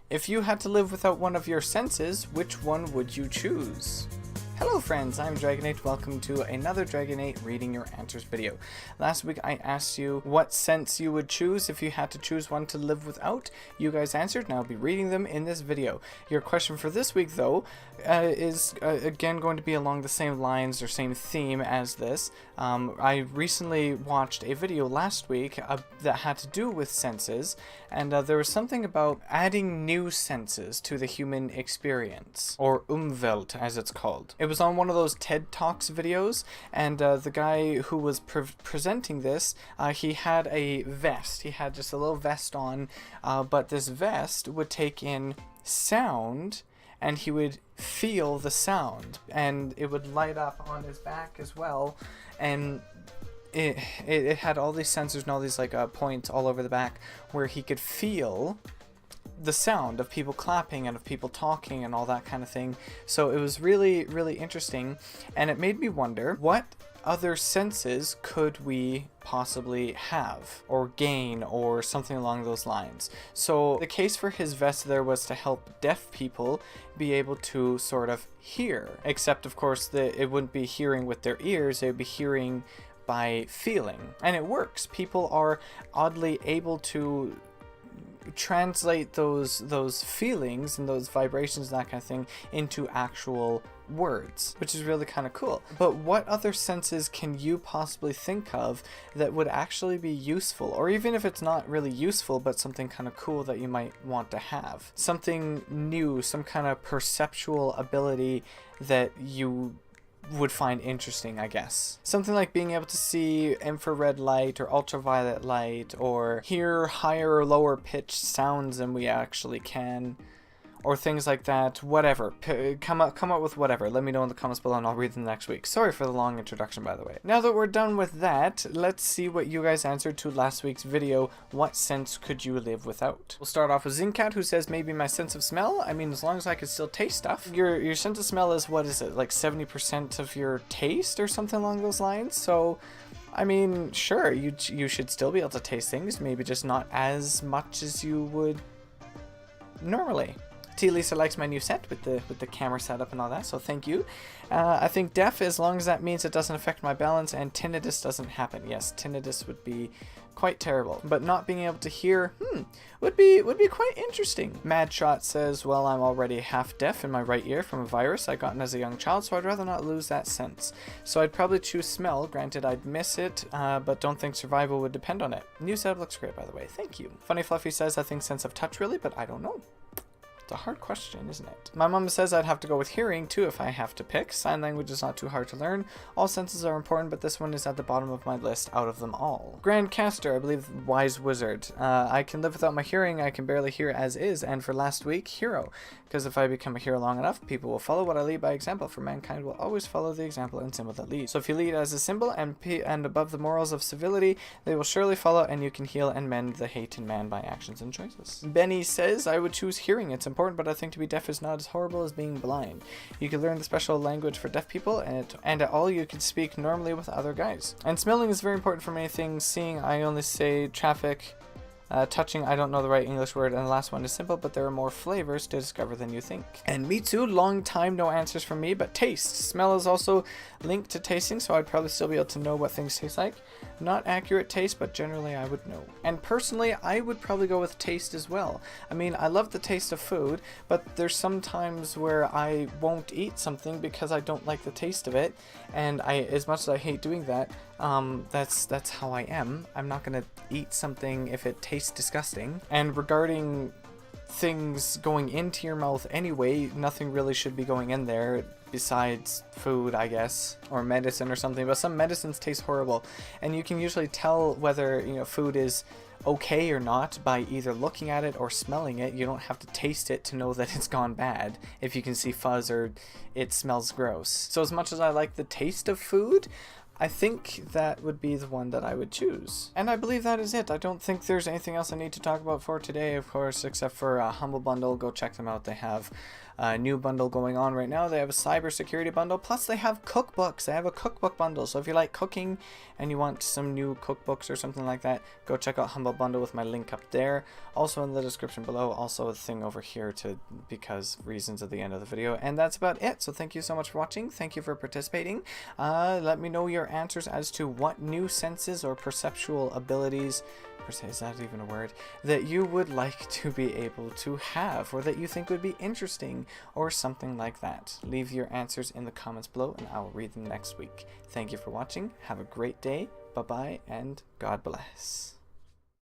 If you had to live without one of your senses, which one would you choose? Hello friends, I'm DragoNate. Welcome to another DragoNate Reading Your Answers video. Last week I asked you what sense you would choose if you had to choose one to live without. You guys answered and I'll be reading them in this video. Your question for this week though is again going to be along the same lines or same theme as this. I recently watched a video last week that had to do with senses, and there was something about adding new senses to the human experience, or Umvelt as it's called. It was on one of those TED Talks videos, and the guy who was presenting this, he had a vest. He had just a little vest on, but this vest would take in sound, and he would feel the sound, and it would light up on his back as well, and it had all these sensors and all these points all over the back where he could feel the sound of people clapping and of people talking and all that kind of thing. So it was really, really interesting, and it made me wonder, what other senses could we possibly have or gain or something along those lines? So the case for his vest there was to help deaf people be able to sort of hear, except of course that it wouldn't be hearing with their ears, it would be hearing by feeling, and it works. People are oddly able to translate those feelings and those vibrations and that kind of thing into actual words, which is really kind of cool. But what other senses can you possibly think of that would actually be useful, or even if it's not really useful but something kind of cool that you might want to have? Something new, some kind of perceptual ability that you would find interesting, I guess. Something like being able to see infrared light or ultraviolet light, or hear higher or lower pitched sounds than we actually can, or things like that. Whatever. Come up with whatever. Let me know in the comments below and I'll read them next week. Sorry for the long introduction, by the way. Now that we're done with that, let's see what you guys answered to last week's video. What sense could you live without? We'll start off with Zincat, who says maybe my sense of smell. I mean, as long as I could still taste stuff. Your sense of smell is, what is it, like 70% of your taste or something along those lines? So I mean, sure, you should still be able to taste things, maybe just not as much as you would normally. T. Lisa likes my new set with the camera setup and all that, so thank you. I think deaf, as long as that means it doesn't affect my balance, and tinnitus doesn't happen. Yes, tinnitus would be quite terrible, but not being able to hear would be quite interesting. Madshot says, well, I'm already half deaf in my right ear from a virus I gotten as a young child, so I'd rather not lose that sense. So I'd probably choose smell. Granted, I'd miss it, but don't think survival would depend on it. New setup looks great, by the way. Thank you. Funny Fluffy says, I think sense of touch really, but I don't know. It's a hard question, isn't it? My mom says I'd have to go with hearing too if I have to pick. Sign language is not too hard to learn. All senses are important, but this one is at the bottom of my list out of them all. Grand Caster, I believe Wise Wizard. I can live without my hearing. I can barely hear as is. And for last week, hero. Because if I become a hero long enough, people will follow what I lead by example, for mankind will always follow the example and symbol that leads. So if you lead as a symbol and above the morals of civility, they will surely follow, and you can heal and mend the hate in man by actions and choices. Benny says, I would choose hearing. It's important, but I think to be deaf is not as horrible as being blind. You can learn the special language for deaf people, and at all you can speak normally with other guys. And smelling is very important for many things. Seeing, I only say traffic. Touching, I don't know the right English word, and the last one is simple, but there are more flavors to discover than you think. And Mitsu, long time no answers from me, but taste. Smell is also linked to tasting, so I'd probably still be able to know what things taste like. Not accurate taste, but generally I would know. And personally, I would probably go with taste as well. I mean, I love the taste of food, but there's some times where I won't eat something because I don't like the taste of it, and as much as I hate doing that, that's how I am. I'm not gonna eat something if it tastes disgusting. And regarding things going into your mouth anyway, nothing really should be going in there besides food, I guess, or medicine or something, but some medicines taste horrible, and you can usually tell whether, you know, food is okay or not by either looking at it or smelling it. You don't have to taste it to know that it's gone bad if you can see fuzz or it smells gross. So as much as I like the taste of food, I think that would be the one that I would choose. And I believe that is it. I don't think there's anything else I need to talk about for today, of course, except for Humble Bundle. Go check them out. They have new bundle going on right now. They have a cybersecurity bundle, plus they have cookbooks. They have a cookbook bundle. So if you like cooking and you want some new cookbooks or something like that, go check out Umvelt bundle with my link up there. Also in the description below, also a thing over here because reasons at the end of the video. And that's about it. So thank you so much for watching. Thank you for participating. Let me know your answers as to what new senses or perceptual abilities, is that even a word, that you would like to be able to have, or that you think would be interesting, or something like that. Leave your answers in the comments below and I will read them next week. Thank you for watching. Have a great day. Bye bye and God bless.